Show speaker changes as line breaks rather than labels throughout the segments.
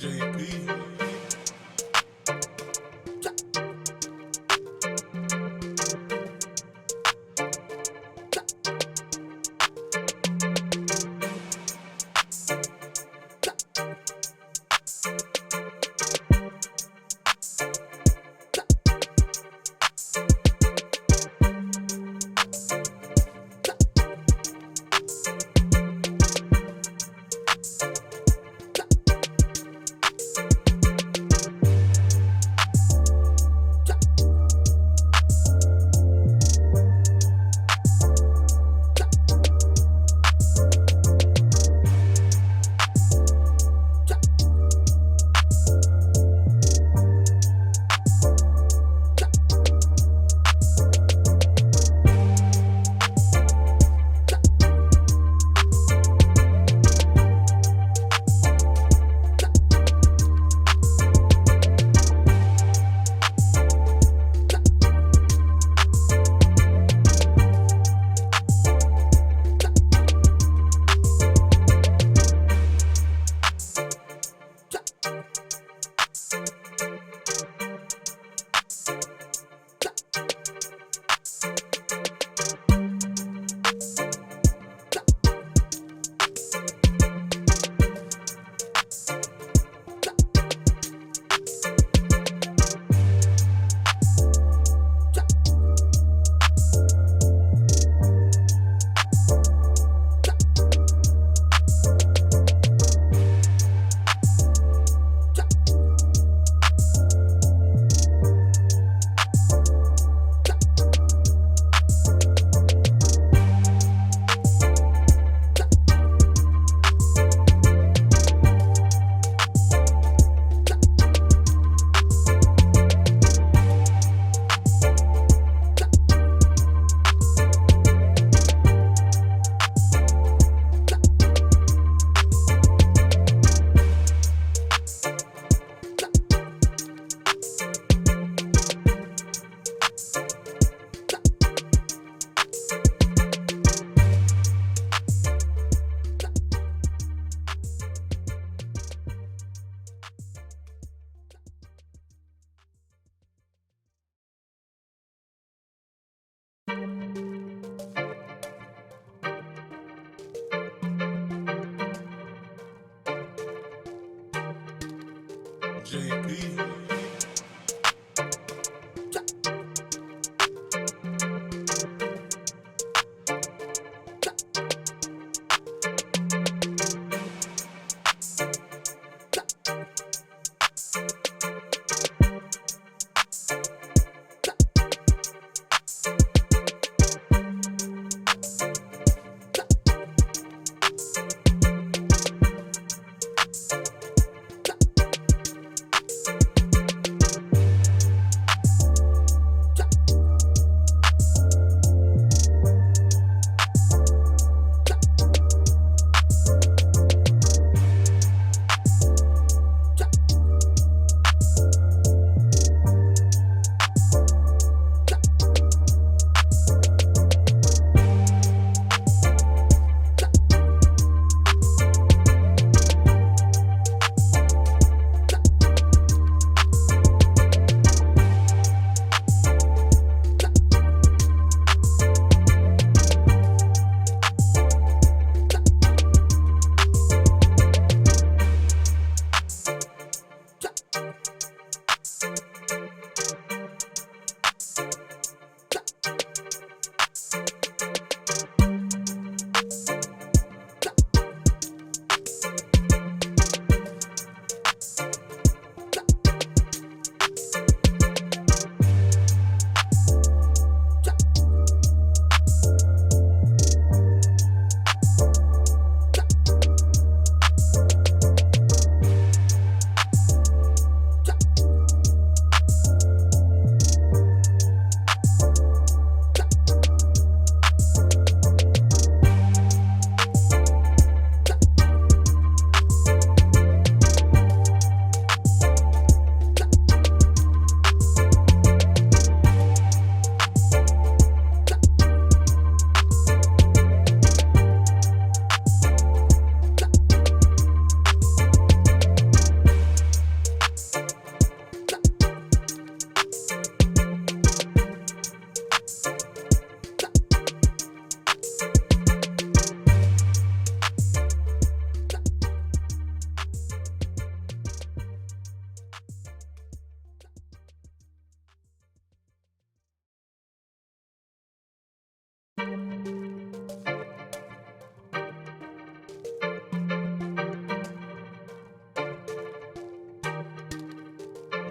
JP. JP.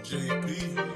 JP.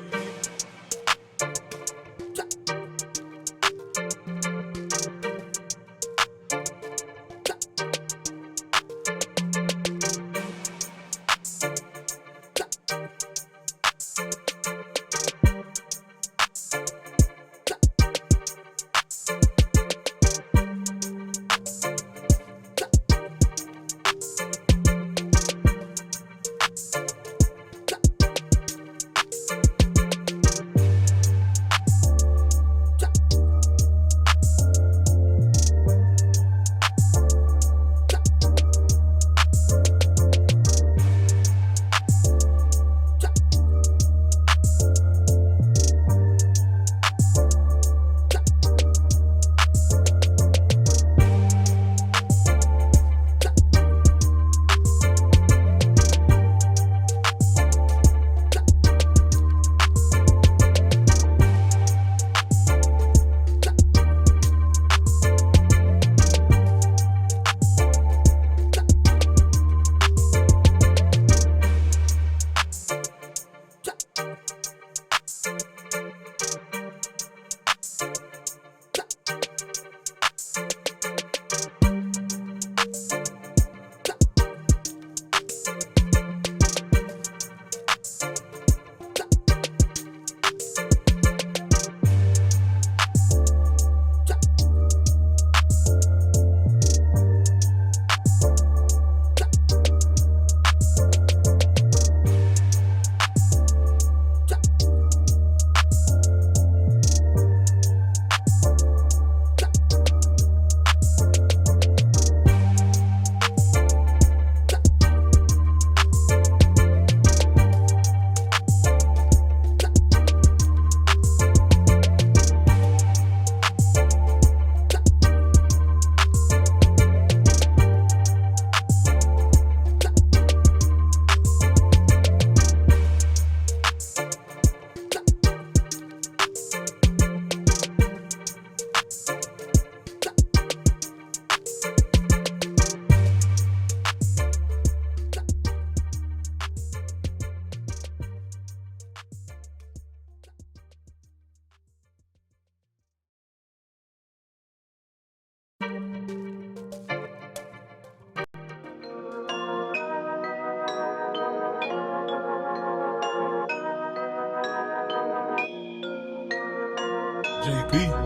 JP.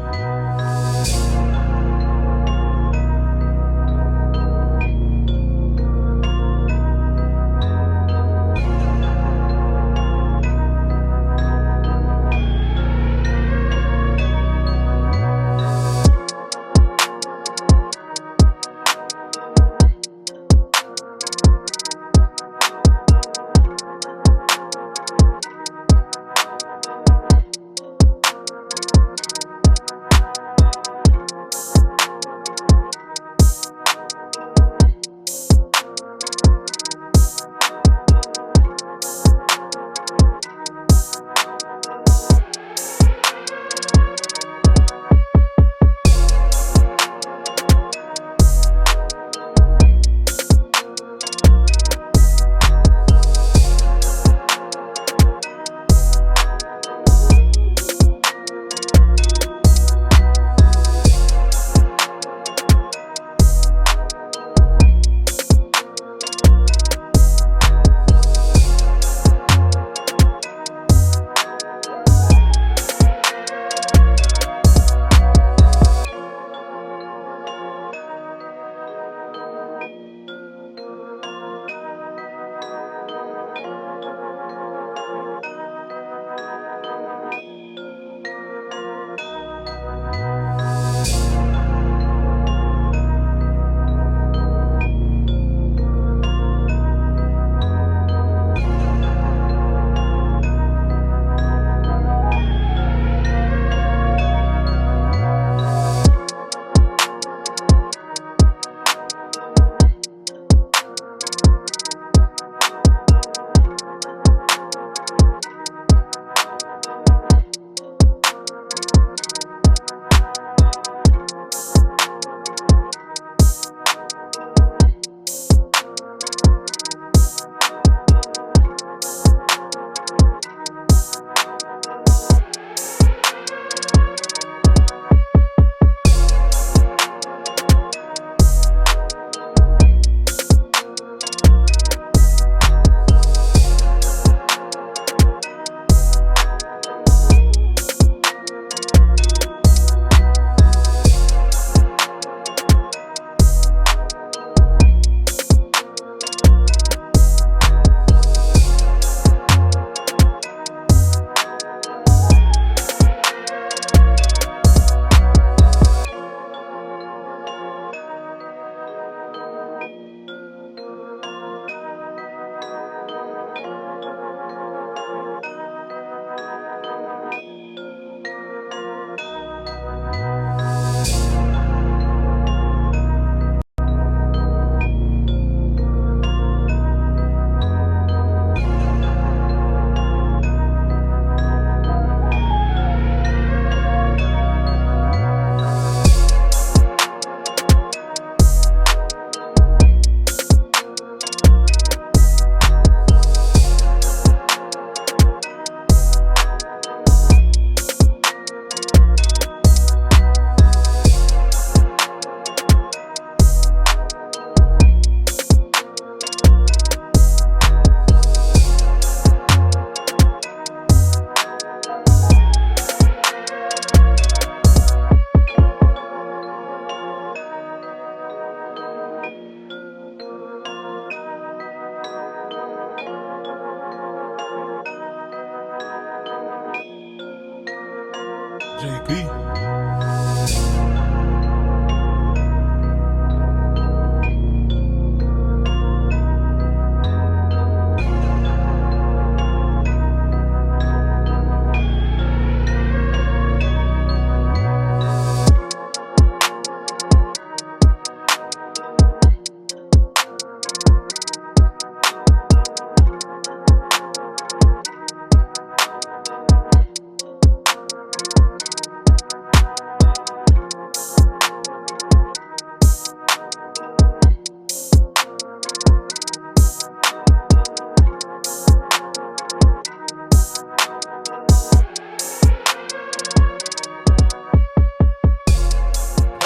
JP.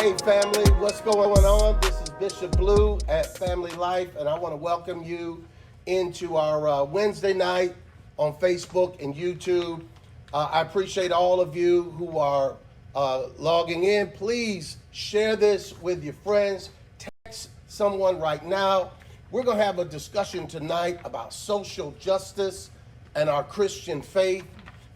Hey family, what's going on? This is Bishop Blue at Family Life, and I want to welcome you into our Wednesday night on Facebook and YouTube. I appreciate all of you who are logging in. Please share this with your friends. Text someone right now. We're going to have a discussion tonight about social justice and our Christian faith.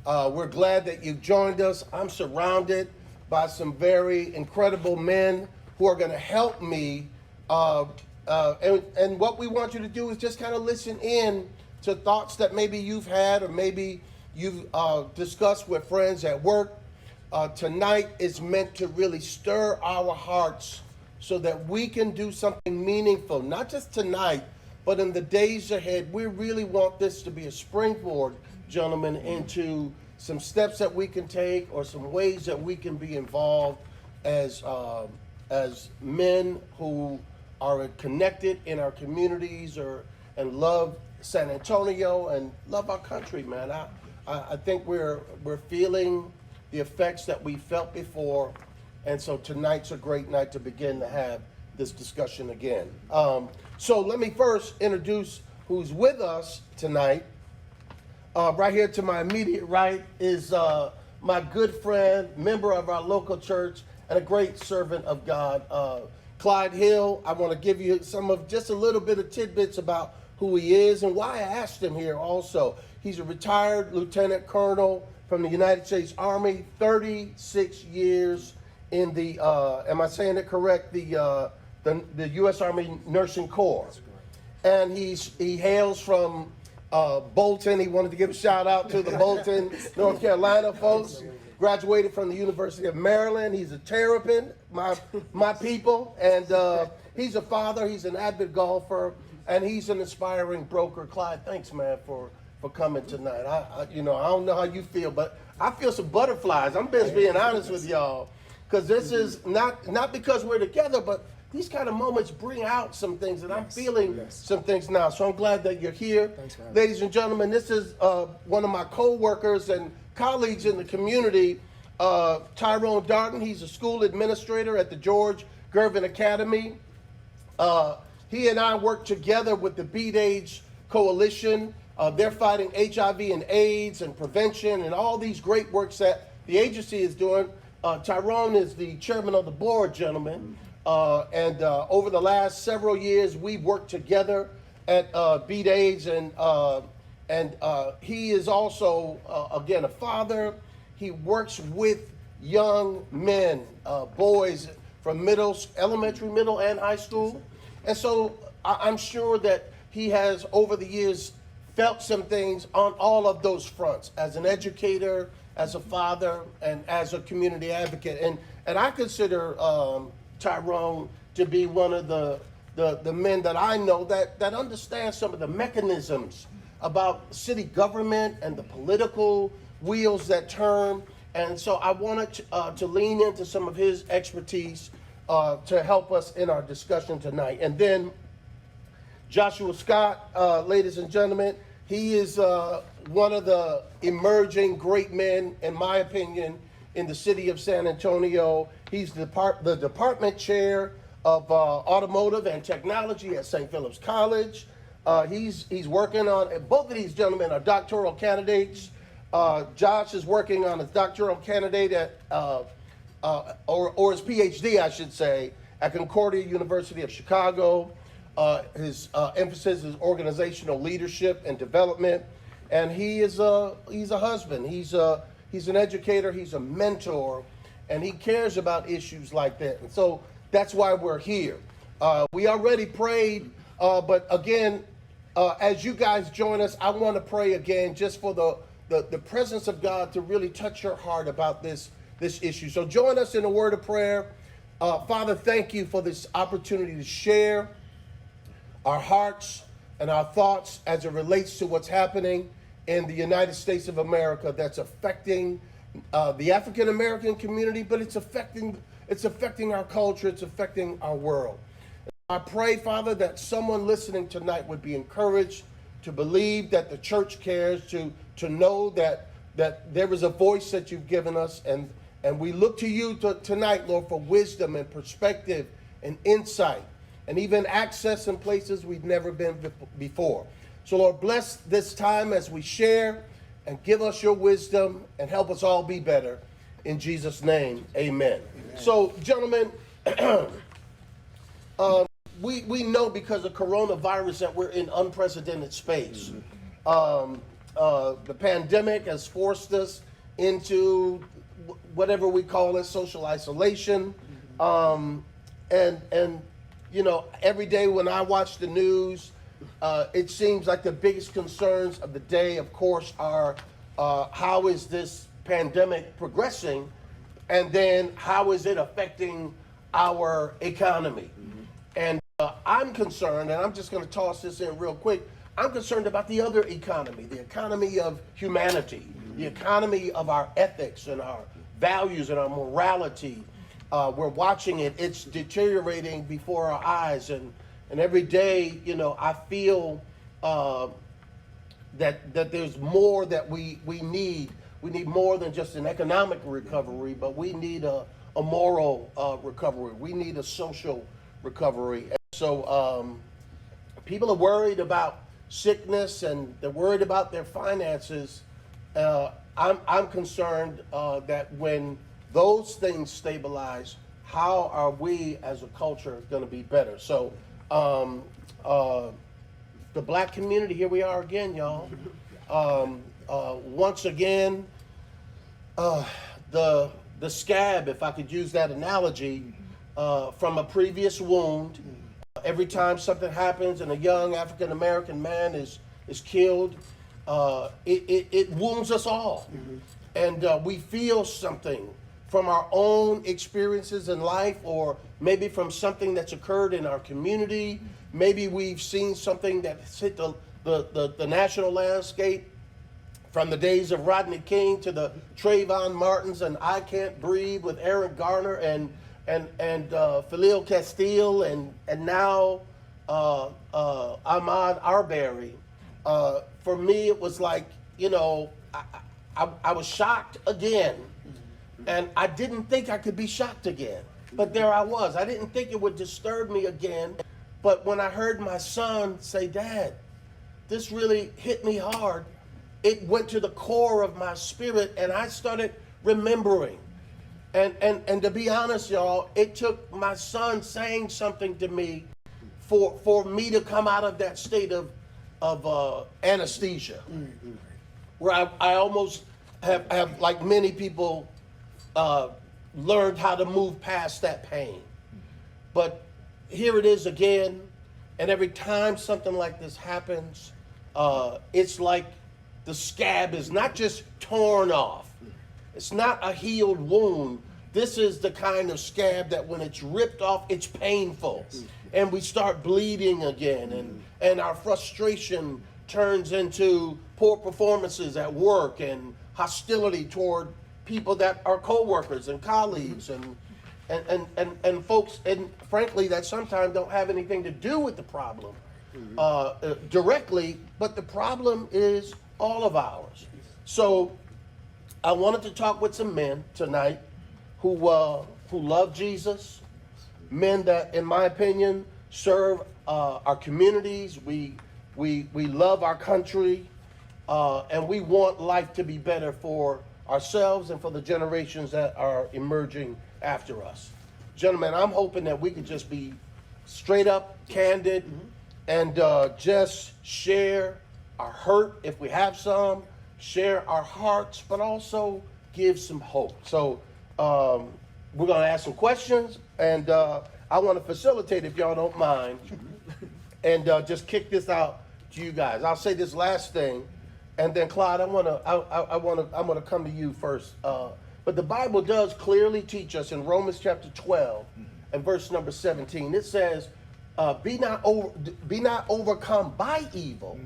We're glad that you've joined us. I'm surrounded by some very incredible men who are going to help me. And what we want you to do is just kind of listen in to thoughts that maybe you've had or maybe you've discussed with friends at work. Tonight is meant to really stir our hearts so that we can do something meaningful, not just tonight, but in the days ahead. We really want this to be a springboard, gentlemen, into some steps that we can take or some ways that we can be involved as men who are connected in our communities and love San Antonio and love our country, man. I think we're feeling the effects that we felt before, and so tonight's a great night to begin to have this discussion again. So let me first introduce who's with us tonight. Right here to my immediate right is my good friend, member of our local church, and a great servant of God, Clyde Hill. I want to give you just a little bit of tidbits about who he is and why I asked him here also. He's a retired lieutenant colonel from the United States Army, 36 years in the, am I saying it correct, the U.S. Army Nursing Corps. And he hails from Bolton. He wanted to give a shout out to the Bolton, North Carolina folks. Graduated from the University of Maryland. He's a Terrapin, my people, and he's a father. He's an avid golfer, and he's an inspiring broker. Clyde, thanks, man, for coming tonight. I don't know how you feel, but I feel some butterflies. I'm just being honest with y'all, because this is not because we're together, but these kind of moments bring out some things, and I'm feeling some things now. So I'm glad that you're here.
Thanks, man.
Ladies and gentlemen, this is one of my co-workers and colleagues in the community, Tyrone Darden. He's a school administrator at the George Gervin Academy. He and I work together with the Beat AIDS Coalition. They're fighting HIV and AIDS and prevention and all these great works that the agency is doing. Tyrone is the chairman of the board, gentlemen. And over the last several years, we've worked together at Beat AIDS, and he is also, again, a father. He works with young men, boys from elementary, middle, and high school. And so I'm sure that he has, over the years, felt some things on all of those fronts, as an educator, as a father, and as a community advocate. And I consider Tyrone to be one of the men that I know that understands some of the mechanisms about city government and the political wheels that turn. And so I wanted to lean into some of his expertise to help us in our discussion tonight. And then Joshua Scott, ladies and gentlemen, he is one of the emerging great men, in my opinion, in the city of San Antonio. He's the department chair of automotive and technology at St. Philip's College. He's working on, both of these gentlemen are doctoral candidates. Josh is working on his doctoral candidate at, or his PhD, I should say, at Concordia University of Chicago. His emphasis is organizational leadership and development. And he's a husband. He's an educator, he's a mentor, and he cares about issues like that. And so that's why we're here. We already prayed, but again, as you guys join us, I want to pray again just for the presence of God to really touch your heart about this issue. So join us in a word of prayer. Father, thank you for this opportunity to share our hearts and our thoughts as it relates to what's happening in the United States of America that's affecting the African American community, but it's affecting our culture, it's affecting our world. I pray, Father, that someone listening tonight would be encouraged to believe that the church cares, to know that there is a voice that you've given us, and we look to you tonight, Lord, for wisdom and perspective and insight, and even access in places we've never been before. So, Lord, bless this time as we share, and give us your wisdom, and help us all be better. In Jesus' name, amen. So, gentlemen, we know because of coronavirus that we're in unprecedented space. The pandemic has forced us into whatever we call it, social isolation. And you know, every day when I watch the news, it seems like the biggest concerns of the day, of course, are how is this pandemic progressing, and then how is it affecting our economy? And I'm concerned, and I'm just going to toss this in real quick, I'm concerned about the other economy, the economy of humanity, the economy of our ethics and our values and our morality. We're watching it. It's deteriorating before our eyes. And every day, you know, I feel that there's more that we need. We need more than just an economic recovery, but we need a moral recovery. We need a social recovery. And so people are worried about sickness, and they're worried about their finances. I'm concerned that when those things stabilize, how are we as a culture going to be better? So the black community, here we are again, y'all. Once again, the scab, if I could use that analogy, from a previous wound. Every time something happens and a young African American man is killed, it wounds us all. And we feel something from our own experiences in life, or maybe from something that's occurred in our community. Maybe we've seen something that's hit the national landscape, from the days of Rodney King to the Trayvon Martins and I Can't Breathe with Eric Garner and Khalil Castile, and now Ahmaud Arbery. For me, it was like, you know, I was shocked again, and I didn't think I could be shocked again, but there I was. I didn't think it would disturb me again, but when I heard my son say, "Dad, this really hit me hard," it went to the core of my spirit, and I started remembering. And to be honest, y'all, it took my son saying something to me for me to come out of that state of anesthesia, where I almost have, like many people, learned how to move past that pain. But here it is again, and every time something like this happens, it's like the scab is not just torn off. It's not a healed wound. This is the kind of scab that when it's ripped off, it's painful. And we start bleeding again. And our frustration turns into poor performances at work and hostility toward people that are coworkers and colleagues and folks, and frankly, that sometimes don't have anything to do with the problem directly, but the problem is all of ours. So I wanted to talk with some men tonight who love Jesus, men that, in my opinion, serve our communities. We love our country, and we want life to be better for ourselves and for the generations that are emerging after us. Gentlemen, I'm hoping that we could just be straight up, candid, and just share our hurt if we have some, share our hearts, but also give some hope. So we're going to ask some questions, and I want to facilitate, if y'all don't mind, and just kick this out to you guys. I'll say this last thing, and then Clyde, I'm gonna come to you first. But the Bible does clearly teach us in Romans chapter 12 and verse number 17. It says, "Be not overcome by evil,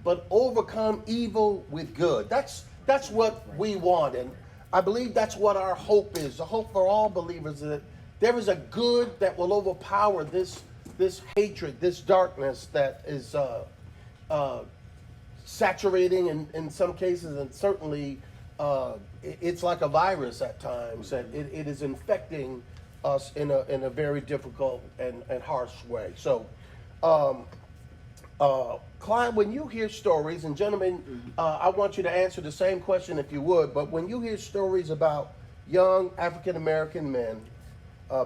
but overcome evil with good." That's what we want, and I believe that's what our hope is. The hope for all believers is that there is a good that will overpower this hatred, this darkness that is saturating in some cases, and certainly it's like a virus at times, and it is infecting us in a very difficult and harsh way. So, Clyde, when you hear stories, and gentlemen, I want you to answer the same question if you would, but when you hear stories about young African American men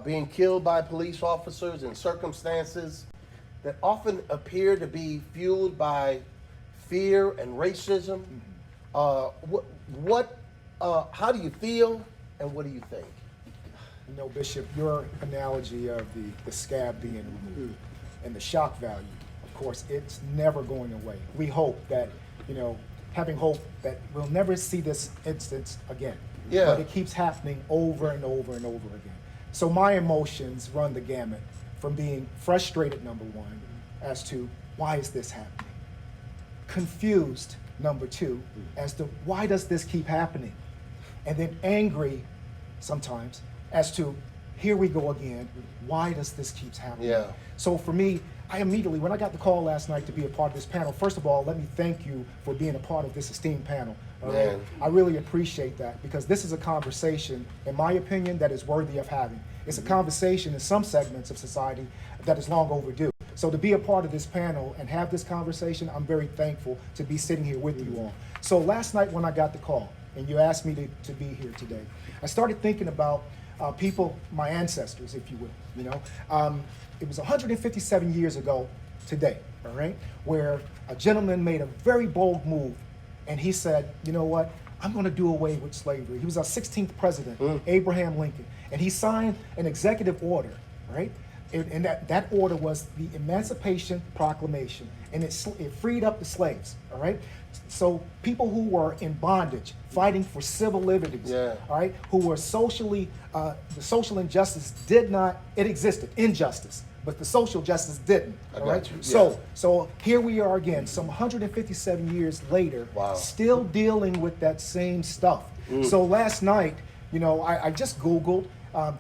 being killed by police officers in circumstances that often appear to be fueled by fear and racism, how do you feel, and what do you think?
You know, Bishop, your analogy of the scab being removed and the shock value, of course, it's never going away. We hope that, having hope that we'll never see this instance again.
Yeah.
But it keeps happening over and over and over again. So my emotions run the gamut from being frustrated, number one, as to why is this happening? Confused, number two, as to why does this keep happening? And then angry sometimes as to here we go again, why does this keep happening?
Yeah.
So for me, I immediately, when I got the call last night to be a part of this panel, first of all, let me thank you for being a part of this esteemed panel. All right?
Man.
I really appreciate that, because this is a conversation, in my opinion, that is worthy of having. It's a conversation in some segments of society that is long overdue. So to be a part of this panel and have this conversation, I'm very thankful to be sitting here with you all. So last night when I got the call, and you asked me to be here today, I started thinking about people, my ancestors, if you will, it was 157 years ago today, all right, where a gentleman made a very bold move, and he said, you know what, I'm going to do away with slavery. He was our 16th president, Abraham Lincoln, and he signed an executive order, right? And that order was the Emancipation Proclamation, and it freed up the slaves, all right? So people who were in bondage, fighting for civil liberties, all right, who were socially, the social injustice it existed, injustice, but the social justice didn't, all right? So here we are again, some 157 years later, still dealing with that same stuff. So last night, I just Googled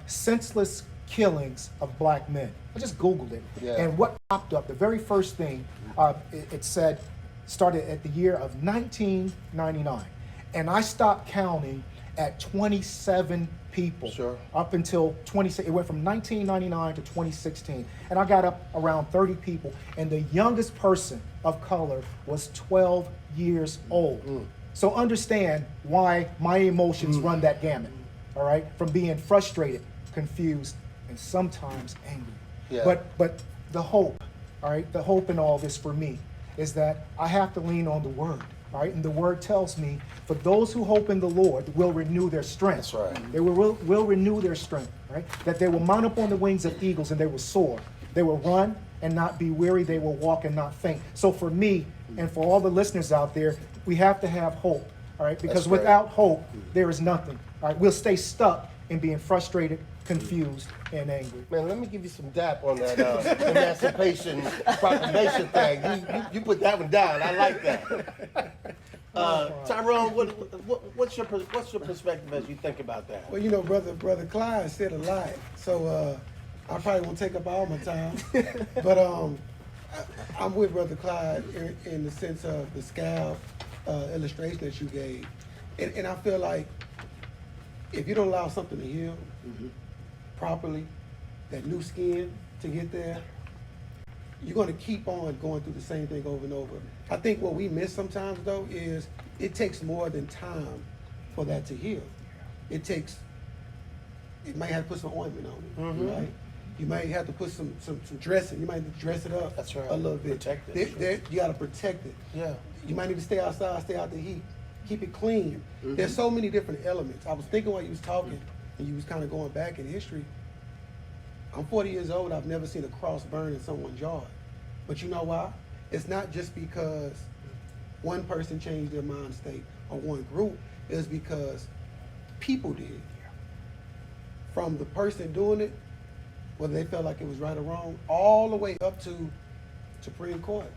senseless killings of black men. I just Googled it. And what popped up, the very first thing, it said, started at the year of 1999. And I stopped counting at 27 people. Up until it went from 1999 to 2016. And I got up around 30 people. And the youngest person of color was 12 years old. So understand why my emotions run that gamut, all right? From being frustrated, confused, and sometimes angry. But the hope, all right, the hope in all this for me is that I have to lean on the word, all right? And the word tells me, for those who hope in the Lord will renew their strength.
That's right.
They will renew their strength, right? That they will mount up on the wings of eagles and they will soar. They will run and not be weary. They will walk and not faint. So for me and for all the listeners out there, we have to have hope, all right? Because without hope, there is nothing, all right? We'll stay stuck in being frustrated, confused, and angry.
Man, let me give you some dap on that Emancipation Proclamation thing. You put that one down. I like that. Tyrone, what's your perspective as you think about that?
Well, brother Clyde said a lot, so I probably won't take up all my time. But I'm with Brother Clyde in the sense of the scab illustration that you gave, and I feel like if you don't allow something to heal properly, that new skin to get there, you're going to keep on going through the same thing over and over. I think what we miss sometimes, though, is it takes more than time for that to heal. It might have to put some ointment on it, right? You might have to put some dressing. You might need to dress it up a little bit.
Protect it.
You got to protect it.
Yeah.
You might need to stay outside, stay out the heat. keep it clean. There's so many different elements. I was thinking while you was talking, and you was kind of going back in history. I'm 40 years old. I've never seen a cross burn in someone's yard. But you know why? It's not just because one person changed their mind state or one group. It's because people did. From the person doing it, whether they felt like it was right or wrong, all the way up to Supreme Court,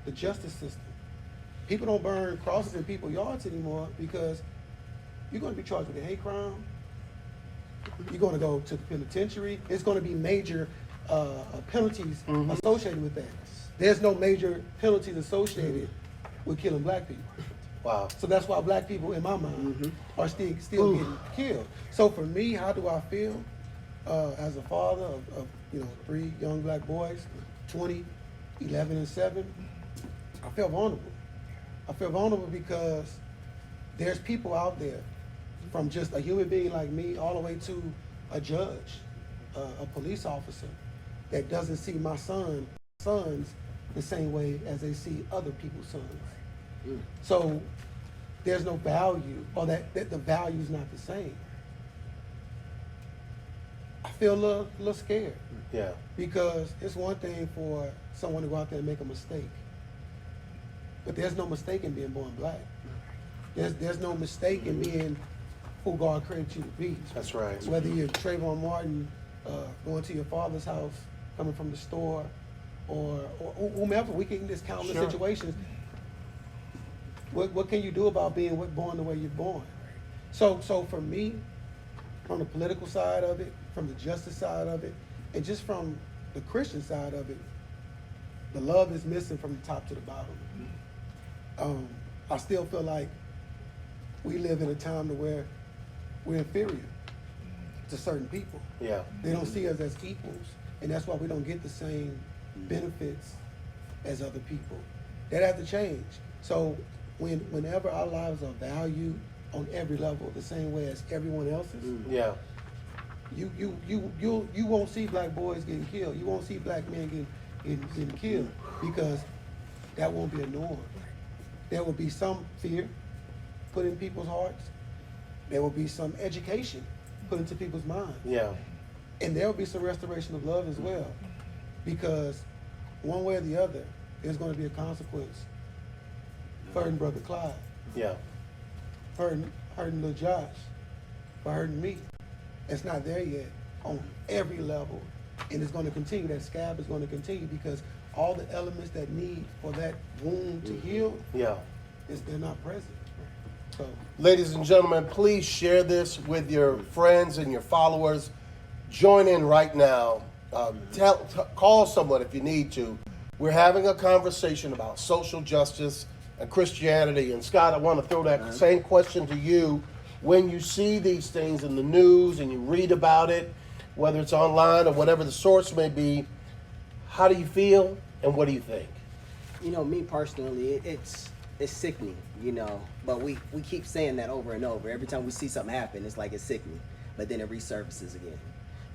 the justice system. People don't burn crosses in people's yards anymore because you're going to be charged with a hate crime. You're going to go to the penitentiary. It's going to be major penalties associated with that. There's no major penalties associated with killing black people.
Wow.
So that's why black people, in my mind, are still getting killed. So for me, how do I feel as a father of 3 young black boys, 20, 11, and 7? I feel vulnerable. I feel vulnerable because there's people out there, from just a human being like me all the way to a judge, a police officer, that doesn't see my sons the same way as they see other people's sons. So there's no value, or that the value's not the same. I feel a little scared.
Yeah.
Because it's one thing for someone to go out there and make a mistake. But there's no mistake in being born black. There's no mistake in being who God created you to be.
That's right.
Whether you're Trayvon Martin, going to your father's house, coming from the store, or whomever, we can just count the situations. What can you do about being born the way you're born? So for me, from the political side of it, from the justice side of it, and just from the Christian side of it, the love is missing from the top to the bottom. I still feel like we live in a time to where we're inferior to certain people.
Yeah.
They don't see us as equals, and that's why we don't get the same benefits as other people. That has to change. So whenever our lives are valued on every level the same way as everyone else's,
Yeah.
you won't see black boys getting killed. You won't see black men getting killed, because that won't be a norm. There will be some fear put in people's hearts. There will be some education put into people's minds.
Yeah.
And there will be some restoration of love as well. Because one way or the other, there's going to be a consequence for hurting Brother Clyde,
Yeah.
hurting little Josh, for hurting me. It's not there yet on every level. And it's going to continue. That scab is going to continue, because all the elements that need for that wound to heal,
Yeah.
they're not present. So,
Ladies and gentlemen, please share this with your friends and your followers. Join in right now. Call someone if you need to. We're having a conversation about social justice and Christianity. And Scott, I want to throw that same question to you. When you see these things in the news and you read about it, whether it's online or whatever the source may be, how do you feel and what do you think?
Me personally, it's sickening, but we keep saying that over and over. Every time we see something happen, it's like it's sickening, but then it resurfaces again.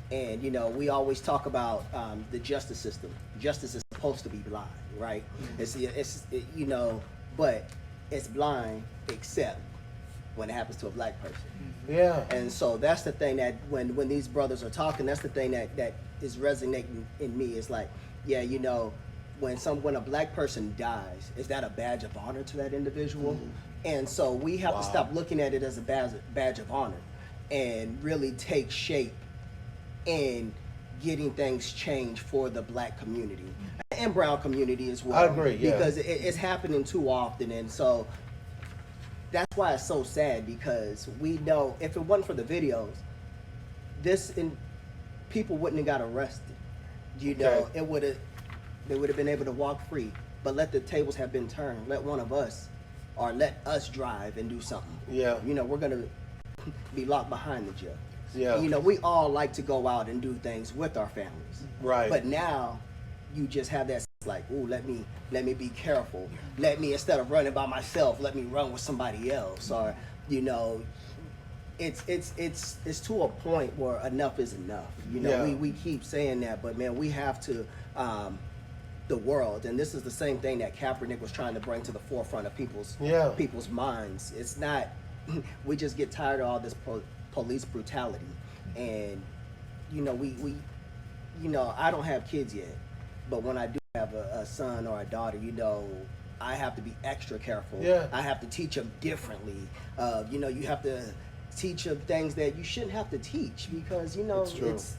And we always talk about the justice system. Justice is supposed to be blind, right? But it's blind except when it happens to a black person.
Yeah.
And so that's the thing that when these brothers are talking, that's the thing that is resonating in me. It's like, when a black person dies, is that a badge of honor to that individual? And so we have to stop looking at it as a badge of honor and really take shape in getting things changed for the black community and brown community as well.
I agree, yeah.
Because it's happening too often. And so that's why it's so sad, because we know if it wasn't for the videos, people wouldn't have got arrested. They would have been able to walk free. But let the tables have been turned. Let one of us, or let us drive and do something.
Yeah.
We're gonna be locked behind the jail.
Yeah.
We all like to go out and do things with our families.
Right.
But now you just have that like, ooh, let me be careful. Let me, instead of running by myself, let me run with somebody else. Or, it's to a point where enough is enough.
Yeah.
We keep saying that, but man, we have to the world. And this is the same thing that Kaepernick was trying to bring to the forefront of people's minds. It's not, we just get tired of all this police brutality. And, you know, you know, I don't have kids yet, but when I do have a son or a daughter, you know, I have to be extra careful.
Yeah.
I have to teach them differently. You know, you have to teach them things that you shouldn't have to teach because, you know, it's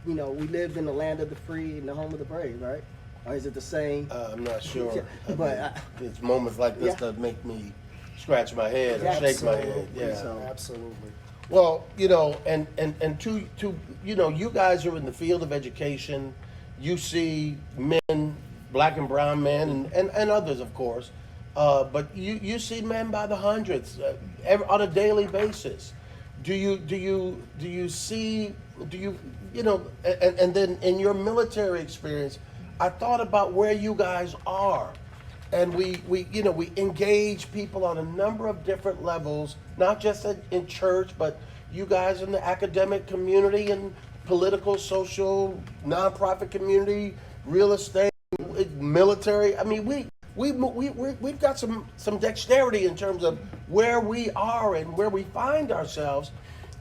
you know, we live in the land of the free and the home of the brave, right? Or is it the same?
I'm not sure.
But
it's moments like this that make me scratch my head or shake my head. Yeah,
So-
Absolutely.
Well, you know, and to you know, you guys are in the field of education. You see men, black and brown men, and others, of course. But you see men by the hundreds on a daily basis. Do you see? You know? And then in your military experience, I thought about where you guys are, and we engage people on a number of different levels, not just in church, but you guys in the academic community and political, social, nonprofit community, real estate, military. I mean, we've got some dexterity in terms of where we are and where we find ourselves,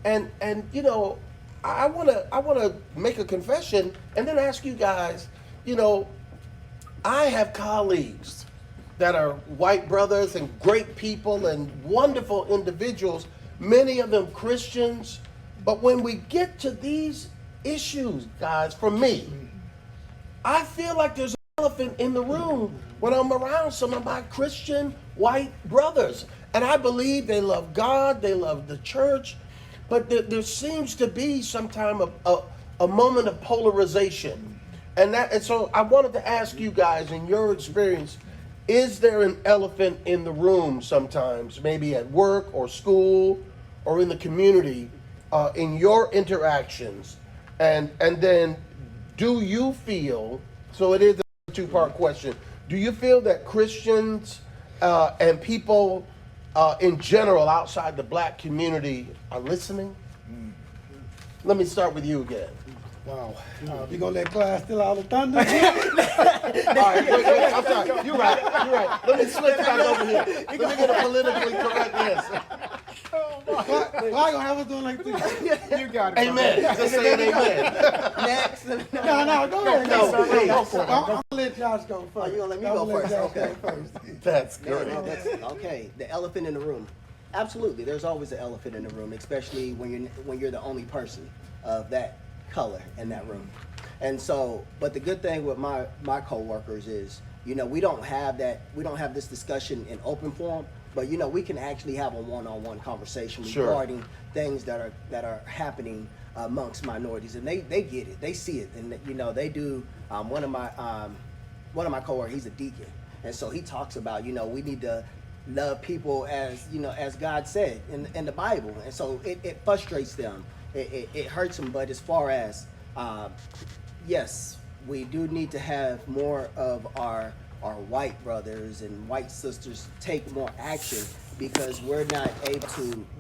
and you know, I wanna make a confession and then ask you guys. You know, I have colleagues that are white brothers and great people and wonderful individuals, many of them Christians, but when we get to these issues, guys, for me, I feel like there's an elephant in the room when I'm around some of my Christian white brothers. And I believe they love God, they love the church, but there seems to be sometime a moment of polarization. And so I wanted to ask you guys, in your experience, is there an elephant in the room sometimes, maybe at work or school or in the community, in your interactions? And then do you feel, so it is a two-part question, do you feel that Christians and people in general outside the black community are listening? Let me start with you again.
Wow.
You gonna let Clyde steal all the thunder?
All right, wait, I'm sorry. You're right. Let me switch back over here. Let me get a politically correct answer.
Clyde gonna have us doing like this.
You got it.
Amen. Just say it, amen.
Next.
No, go ahead.
No, please.
Go for it. I'm gonna let Josh go first.
Oh, you gonna let me
I'm
go
gonna
first?
Josh
Okay.
go first.
That's
No,
great.
no, that's okay. The elephant in the room. Absolutely, there's always an elephant in the room, especially when you're the only person of that color in that room. And so, but the good thing with my coworkers is, you know, we don't have this discussion in open forum, but you know, we can actually have a one-on-one conversation regarding things that are happening amongst minorities, and they get it, they see it, and you know, they do. One of my coworkers, he's a deacon, and so he talks about, you know, we need to love people as, you know, as God said in the Bible, and so it frustrates them. It hurts them, but as far as, yes, we do need to have more of our white brothers and white sisters take more action, because we're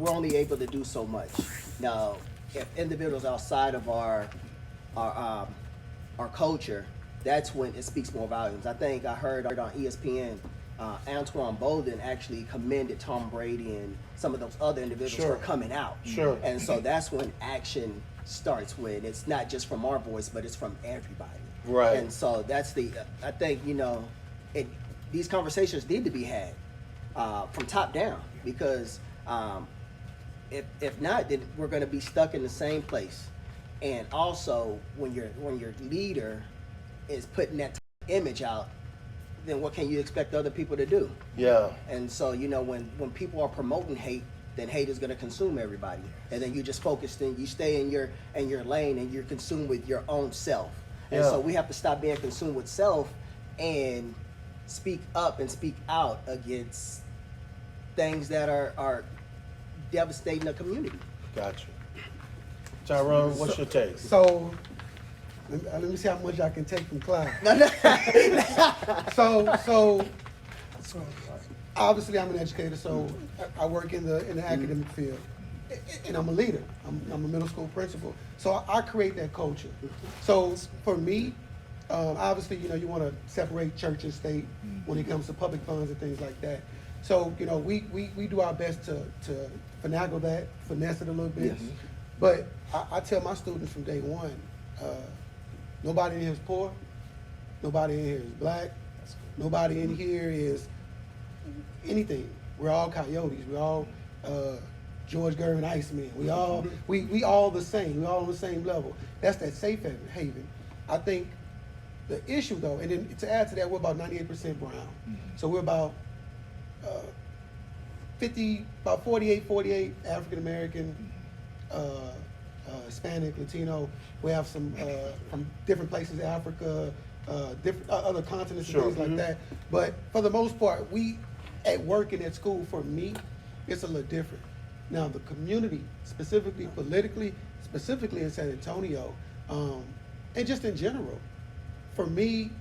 only able to do so much. Now, if individuals outside of our culture, that's when it speaks more volumes. I think I heard on ESPN, Antoine Bolden actually commended Tom Brady and some of those other individuals for coming out.
Sure.
And so that's when action starts, when it's not just from our voice, but it's from everybody.
Right.
And so that's I think, you know, these conversations need to be had from top down, because if not, then we're going to be stuck in the same place. And also, when your leader is putting that image out, then what can you expect other people to do?
Yeah.
And so, you know, when people are promoting hate, then hate is going to consume everybody, and then you just focus, and you stay in your lane, and you're consumed with your own self. And so we have to stop being consumed with self and speak up and speak out against things that are devastating the community.
Gotcha. Tyrone, what's your take?
So, let me see how much I can take from Clyde. So obviously I'm an educator, so I work in the academic field, and I'm a leader. I'm a middle school principal, so I create that culture. So for me, Obviously, you know, you want to separate church and state when it comes to public funds and things like that. So, you know, we do our best to finagle that, finesse it a little bit.
Yes.
But I tell my students from day one, nobody in here is poor, nobody in here is black, nobody in here is anything. We're all coyotes. We're all George Gervin Iceman. We all we all the same. We all on the same level. That's that safe haven. I think the issue though, and then to add to that, we're about 98% brown. So we're about 48 African American, Hispanic, Latino. We have some from different places, Africa, different other continents and things like that. But for the most part, we at work and at school, for me, it's a little different. Now the community, specifically politically, specifically in San Antonio, and just in general, for me,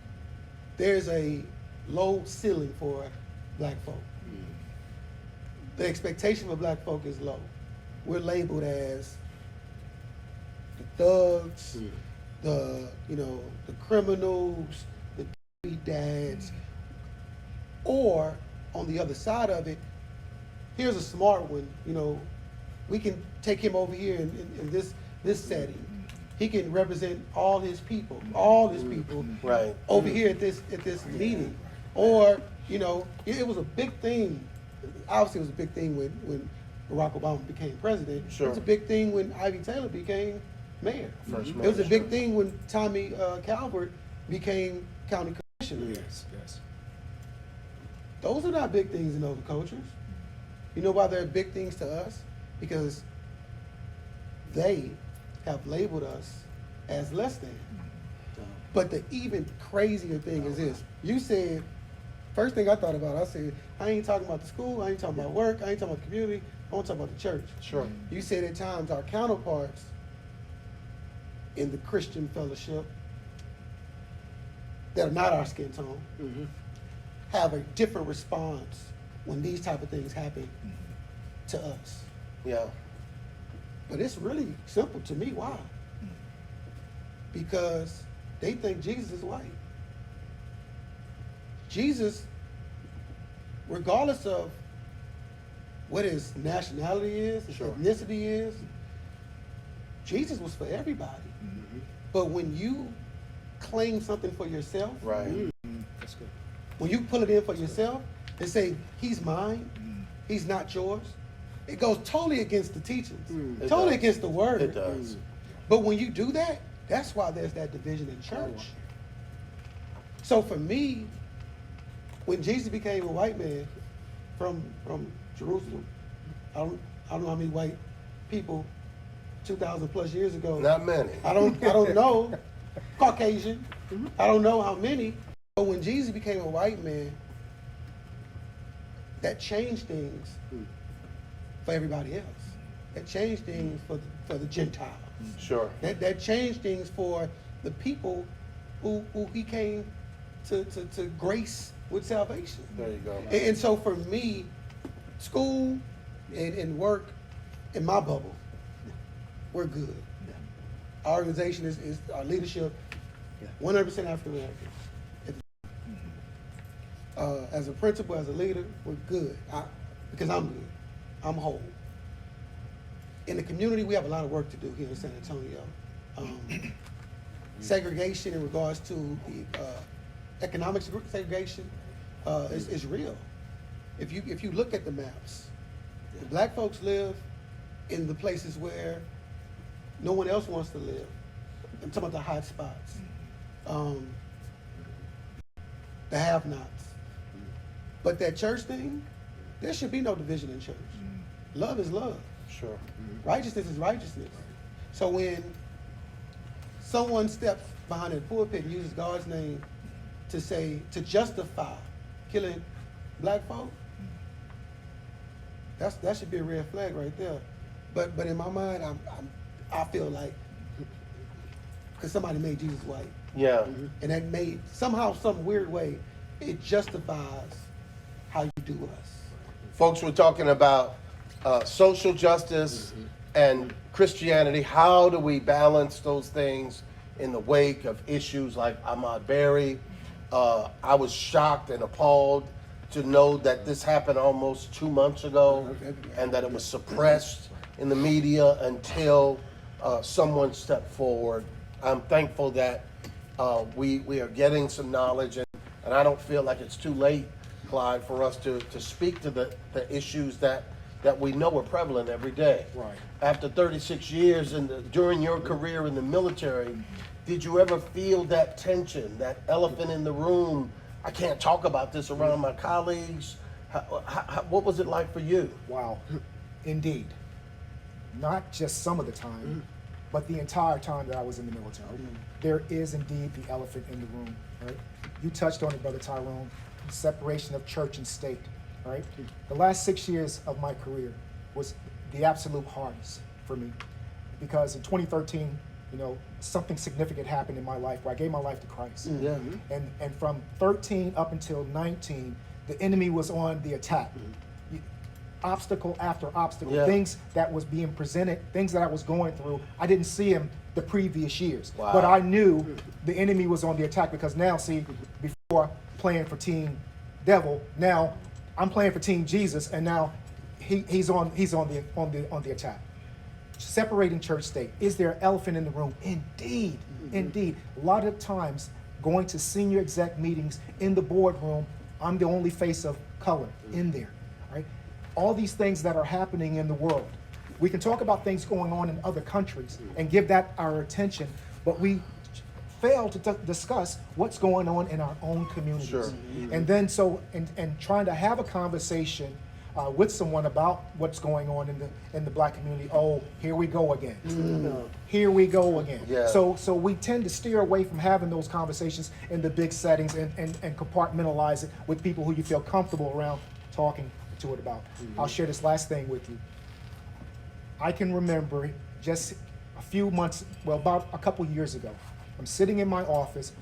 there's a low ceiling for black folk. The expectation for black folk is low. We're labeled as the thugs, the criminals, the dads, or on the other side of it, here's a smart one. You know, we can take him over here in this setting. He can represent all his people
Right.
over here at this meeting. Or, you know, it was a big thing. Obviously, it was a big thing when Barack Obama became president.
Sure.
It was a big thing when Ivy Taylor became mayor.
First
It was a
mayor,
big
sure.
thing when Tommy Calvert became county commissioner.
Yes.
Those are not big things in other cultures. You know why they're big things to us? Because they have labeled us as less than. But the even crazier thing is this. You said, first thing I thought about, I said, I ain't talking about the school, I ain't talking about work, I ain't talking about the community, I want to talk about the church.
Sure.
You said at times our counterparts in the Christian fellowship that are not our skin tone have a different response when these type of things happen to us.
Yeah.
But it's really simple to me. Why? Because they think Jesus is white. Jesus, regardless of what his nationality is, his
Sure.
ethnicity is, Jesus was for everybody. But when you claim something for yourself,
Right.
That's good.
when you pull it in for yourself and say, he's mine, he's not yours, it goes totally against the teachings,
It
totally
does.
against the word.
It does.
But when you do that, that's why there's that division in church. So for me, when Jesus became a white man from Jerusalem, I don't know how many white people 2,000 plus years ago.
Not many.
I don't know. Caucasian. I don't know how many. But when Jesus became a white man, that changed things for everybody else. That changed things for the Gentiles.
Sure.
That changed things for the people who he came to grace with salvation.
There you go.
And so for me, school and work in my bubble, we're good. Our organization is our leadership, 100% African Americans. As a principal, as a leader, we're good. Because I'm good. I'm whole. In the community, we have a lot of work to do here in San Antonio. Segregation in regards to the economic segregation is real. If you look at the maps, the black folks live in the places where no one else wants to live. I'm talking about the hot spots, the have-nots. But that church thing, there should be no division in church. Love is love.
Sure.
Righteousness is righteousness. So when someone steps behind a pulpit and uses God's name to justify killing black folk, that should be a red flag right there. But in my mind, I feel like because somebody made Jesus white,
Yeah.
and that made somehow, some weird way, it justifies how you do us.
Folks, we're talking about social justice and Christianity. How do we balance those things in the wake of issues like Ahmaud Berry. I was shocked and appalled to know that this happened almost 2 months ago and that it was suppressed in the media until someone stepped forward. I'm thankful that we are getting some knowledge, and I don't feel like it's too late, Clyde, for us to speak to the issues that we know are prevalent every day.
Right.
After 36 years during your career in the military, did you ever feel that tension, that elephant in the room? I can't talk about this around my colleagues. What was it like for you?
Wow, indeed. Not just some of the time, but the entire time that I was in the military. There is indeed the elephant in the room, right? You touched on it, Brother Tyrone, the separation of church and state, right? The last 6 years of my career was the absolute hardest for me because in 2013, something significant happened in my life where I gave my life to Christ.
Yeah.
And from 13 up until 19, the enemy was on the attack. Obstacle after obstacle,
Yeah.
things that was being presented, things that I was going through, I didn't see them the previous years.
Wow.
But I knew the enemy was on the attack because now, see, before playing for Team Devil, now I'm playing for Team Jesus, and now he's on the attack. Separating church state. Is there an elephant in the room? Indeed, indeed. A lot of times, going to senior exec meetings in the boardroom, I'm the only face of color in there, right? All these things that are happening in the world. We can talk about things going on in other countries and give that our attention, but we fail to discuss what's going on in our own communities.
Sure.
And then and trying to have a conversation with someone about what's going on in the Black community. Oh, here we go again. Here we go again.
Yeah.
So we tend to steer away from having those conversations in the big settings and compartmentalize it with people who you feel comfortable around talking to it about. I'll share this last thing with you. I can remember just a few months, about a couple years ago, I'm sitting in my office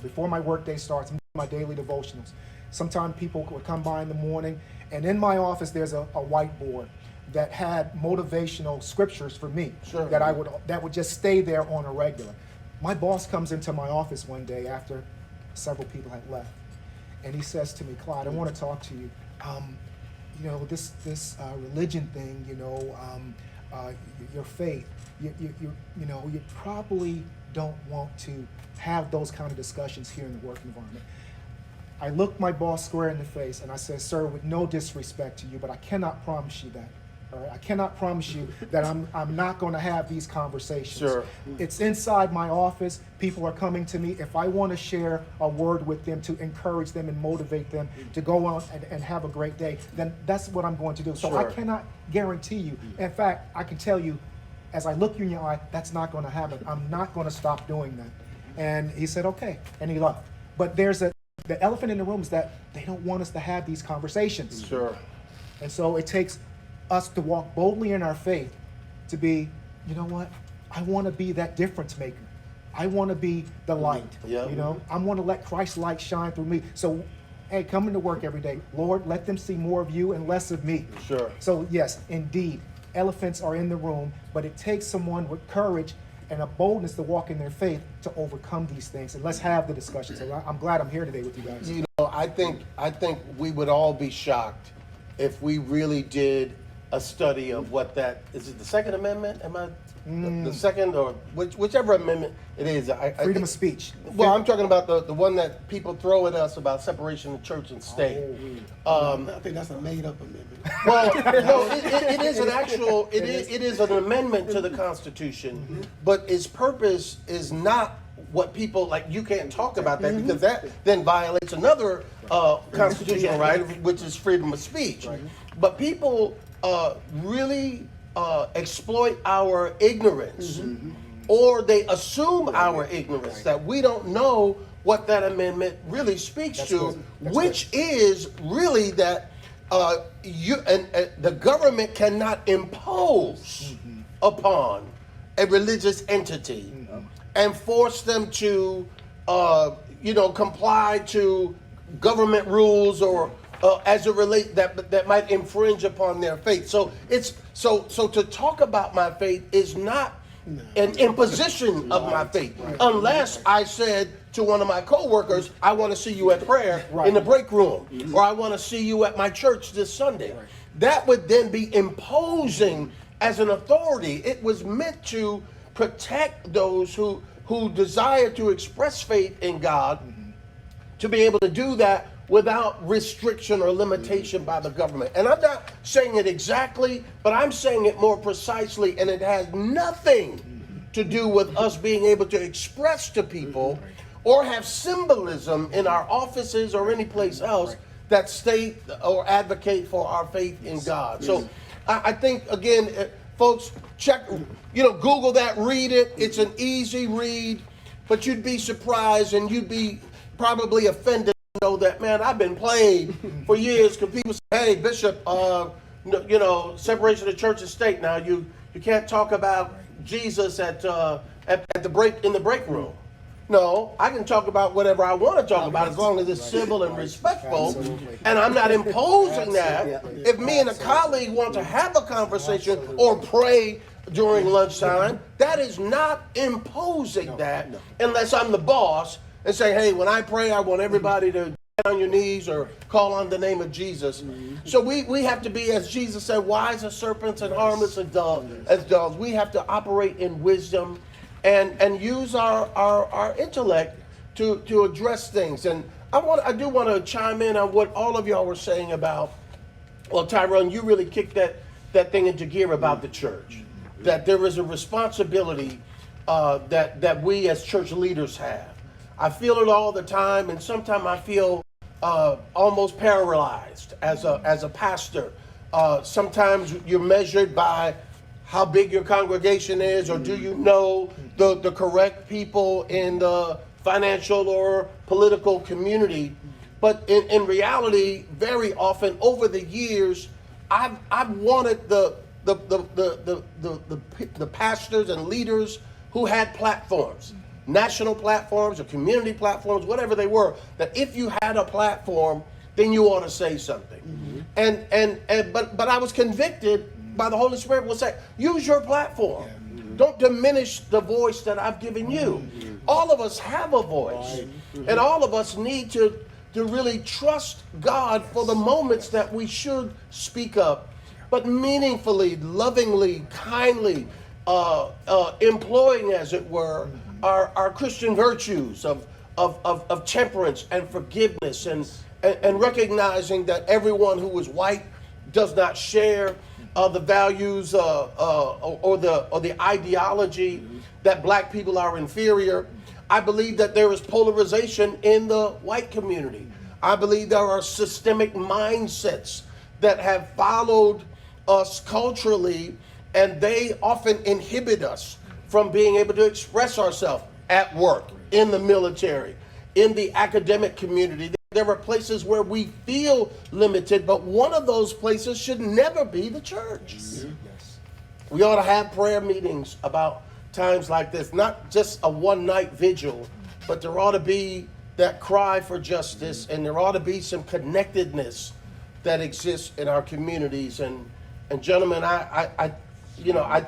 before my workday starts, I'm doing my daily devotionals. Sometimes people would come by in the morning, and in my office there's a whiteboard that had motivational scriptures for me.
Sure.
that would just stay there on a regular. My boss comes into my office one day after several people had left, and he says to me, "Clyde, I want to talk to you. This religion thing, your faith, you probably don't want to have those kind of discussions here in the work environment." I looked my boss square in the face and I said, "Sir, with no disrespect to you, but I cannot promise you that. All right? I cannot promise you that I'm not going to have these conversations.
Sure.
It's inside my office. People are coming to me. If I want to share a word with them to encourage them and motivate them to go on and have a great day, then that's what I'm going to do. So
Sure.
I cannot guarantee you. In fact, I can tell you, as I look you in your eye, that's not going to happen. I'm not going to stop doing that." And he said, "Okay," and he left. But the elephant in the room is that they don't want us to have these conversations.
Sure.
And so it takes us to walk boldly in our faith to be, you know what? I want to be that difference maker. I want to be the light.
Yeah.
I want to let Christ's light shine through me. So, hey, coming to work every day, Lord, let them see more of you and less of me.
Sure.
So yes, indeed, elephants are in the room, but it takes someone with courage and a boldness to walk in their faith to overcome these things. And let's have the discussion. So I'm glad I'm here today with you guys.
I think we would all be shocked if we really did a study of what that is. It the Second Amendment? Am I the second or whichever amendment it is?
Freedom of speech.
Well, I'm talking about the one that people throw at us about separation of church and state.
I think that's a made-up amendment.
Well, no, it is an actual. It is an amendment to the Constitution, but its purpose is not what people like. You can't talk about that because that then violates another constitutional right, which is freedom of speech. But people really exploit our ignorance, or they assume our ignorance that we don't know what that amendment really speaks to, which is really that the government cannot impose upon a religious entity and force them to, comply to government rules or as it relates that might infringe upon their faith. So to talk about my faith is not an imposition of my faith, unless I said to one of my coworkers, I want to see you at prayer in the break room, or I want to see you at my church this Sunday. That would then be imposing as an authority. It was meant to protect those who desire to express faith in God, to be able to do that without restriction or limitation by the government. And I'm not saying it exactly, but I'm saying it more precisely, and it has nothing to do with us being able to express to people or have symbolism in our offices or any place else that state or advocate for our faith in God. So I think, again, folks, check, Google that, read it. It's an easy read, but you'd be surprised and you'd be probably offended to know that, man, I've been played for years because people say, hey, Bishop, separation of church and state. Now you can't talk about Jesus in the break room. No, I can talk about whatever I want to talk about as long as it's civil and respectful.
Absolutely.
And I'm not imposing that. If me and a colleague want to have a conversation or pray during lunchtime, that is not imposing that unless I'm the boss and say, hey, when I pray, I want everybody to get on your knees or call on the name of Jesus. So we have to be, as Jesus said, wise as serpents and harmless as doves. We have to operate in wisdom and use our intellect to address things. And I do want to chime in on what all of y'all were saying about, well, Tyrone, you really kicked that thing into gear about the church. That there is a responsibility that we as church leaders have. I feel it all the time, and sometimes I feel almost paralyzed as a pastor. Sometimes you're measured by how big your congregation is, or do you know the correct people in the financial or political community? But in reality, very often over the years, I've wanted the pastors and leaders who had platforms, national platforms or community platforms, whatever they were, that if you had a platform, then you ought to say something. But I was convicted by the Holy Spirit will say, use your platform. Don't diminish the voice that I've given you. All of us have a voice, and all of us need to really trust God for the moments that we should speak up, but meaningfully, lovingly, kindly, employing, as it were, our Christian virtues of temperance and forgiveness, and recognizing that everyone who is white does not share the values or the ideology that black people are inferior. I believe that there is polarization in the white community. I believe there are systemic mindsets that have followed us culturally, and they often inhibit us from being able to express ourselves at work, in the military, in the academic community. There are places where we feel limited, but one of those places should never be the church.
Yes.
We ought to have prayer meetings about times like this, not just a one-night vigil, but there ought to be that cry for justice, and there ought to be some connectedness that exists in our communities. And gentlemen, I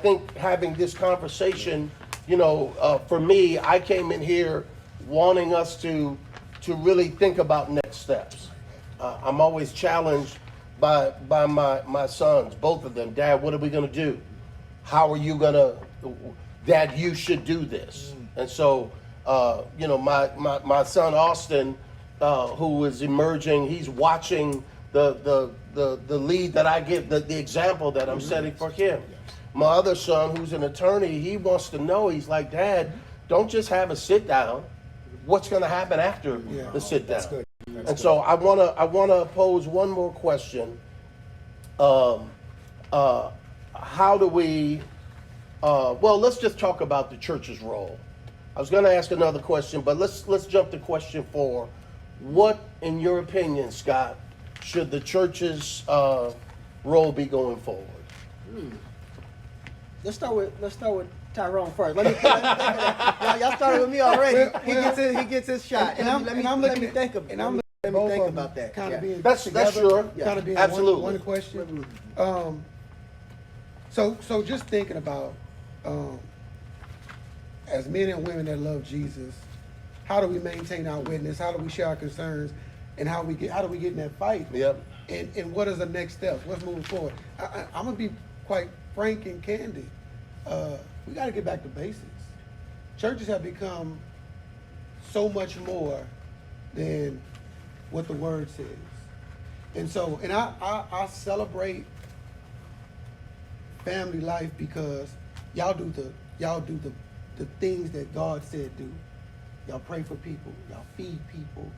think having this conversation, for me, I came in here wanting us to really think about next steps. I'm always challenged by my sons, both of them. Dad, what are we going to do? How are you going to, Dad, you should do this. And so, my son Austin, who is emerging, he's watching the lead that I give, the example that I'm setting for him. My other son, who's an attorney, he wants to know, he's like, Dad, don't just have a sit down. What's going to happen after the sit down?
That's good.
And so I want to pose one more question. How do we? Let's just talk about the church's role. I was going to ask another question, but let's jump to question 4. What, in your opinion, Scott, should the church's role be going forward?
Let's start with Tyrone first. Let me y'all started with me already. He gets his shot. Let me think about that.
Kind of being
That's sure.
Kind of being
Absolutely.
one question. So just thinking about as men and women that love Jesus, how do we maintain our witness? How do we share our concerns? And how do we get in that fight?
Yep.
And what is the next step? What's moving forward? I'm gonna be quite frank and candid. We got to get back to basics. Churches have become so much more than what the word says, and so I celebrate family life because y'all do the things that God said do. Y'all pray for people. Y'all feed people.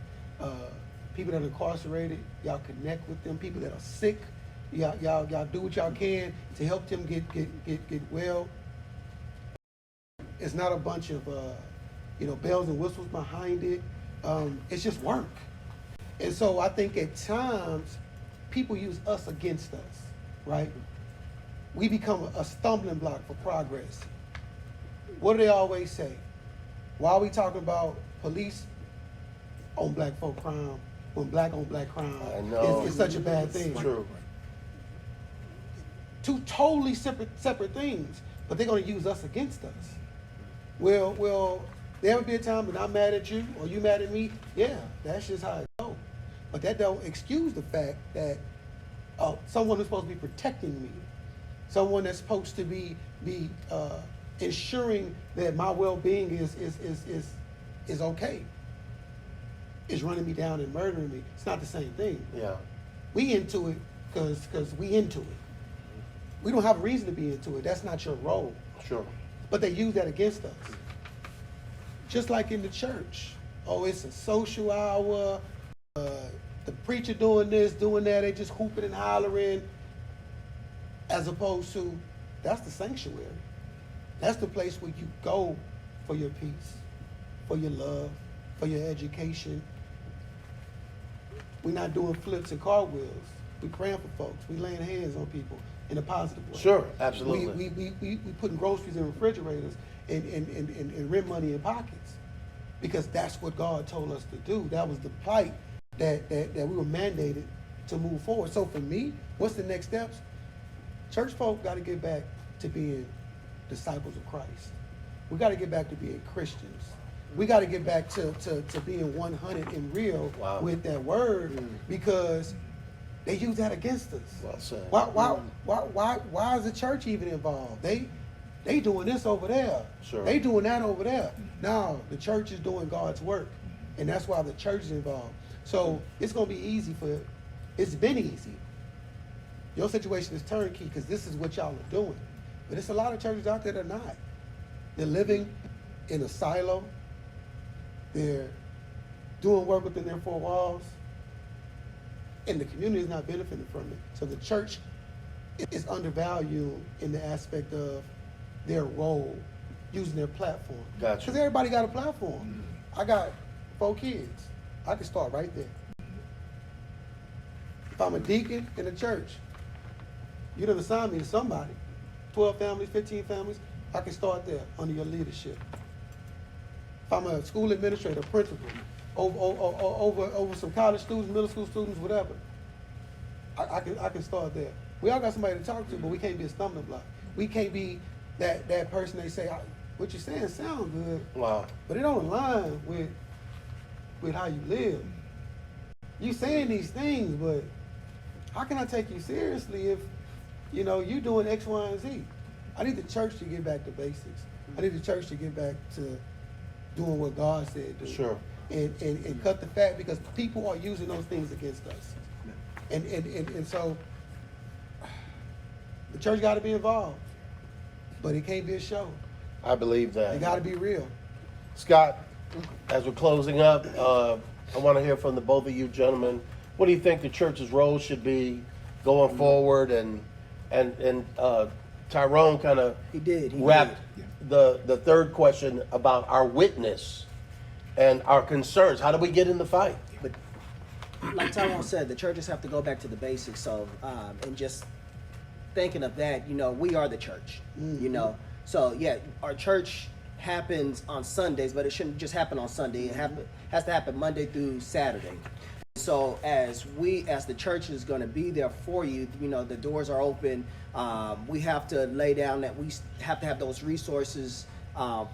People that are incarcerated, y'all connect with them. People that are sick, y'all do what y'all can to help them get well. It's not a bunch of bells and whistles behind it. It's just work. And so I think at times people use us against us, right? We become a stumbling block for progress. What do they always say? Why are we talking about police on black folk crime when black on black crime is such a bad thing?
True.
Two totally separate things, but they're going to use us against us. Well, there will be a time when I'm mad at you or you mad at me. Yeah, that's just how it goes. But that don't excuse the fact that someone who's supposed to be protecting me, someone that's supposed to be ensuring that my well-being is okay, is running me down and murdering me. It's not the same thing.
Yeah.
We into it because we into it. We don't have a reason to be into it. That's not your role.
Sure.
But they use that against us. Just like in the church. Oh, it's a social hour. The preacher doing this, doing that. They just hooping and hollering. As opposed to, that's the sanctuary. That's the place where you go for your peace, for your love, for your education. We're not doing flips and cartwheels. We're praying for folks. We laying hands on people in a positive way.
Sure, absolutely.
We putting groceries in refrigerators and rent money in pockets because that's what God told us to do. That was the plight that we were mandated to move forward. So for me, what's the next steps? Church folk got to get back to being disciples of Christ. We got to get back to being Christians. We got to get back to being 100 and real with that word because they use that against us.
Well said.
Why is the church even involved? They doing this over there.
Sure.
They doing that over there. No, the church is doing God's work, and that's why the church is involved. So it's gonna be easy it's been easy. Your situation is turnkey because this is what y'all are doing. But there's a lot of churches out there that are not. They're living in a silo. They're doing work within their four walls. And the community is not benefiting from it. So the church is undervalued in the aspect of their role, using their platform.
Gotcha.
Because everybody got a platform. I got 4 kids. I can start right there. If I'm a deacon in a church, you done assign me to somebody. 12 families, 15 families, I can start there under your leadership. If I'm a school administrator, principal, over some college students, middle school students, whatever, I can start there. We all got somebody to talk to, but we can't be a stumbling block. We can't be that person they say, what you're saying sounds good, but it don't align with how you live. You saying these things, but how can I take you seriously if you doing X, Y, and Z? I need the church to get back to basics. I need the church to get back to doing what God said do.
Sure.
And cut the fat because people are using those things against us. And so the church got to be involved, but it can't be a show.
I believe that.
It got to be real.
Scott, as we're closing up, I want to hear from the both of you gentlemen. What do you think the church's role should be going forward? And Tyrone kind of wrapped the third question about our witness and our concerns. How do we get in the fight?
But like Tyrone said, the churches have to go back to the basics. So, and just thinking of that, we are the church, So, yeah, our church happens on Sundays, but it shouldn't just happen on Sunday. It has to happen Monday through Saturday. So as the church is going to be there for you, the doors are open. We have to lay down that we have to have those resources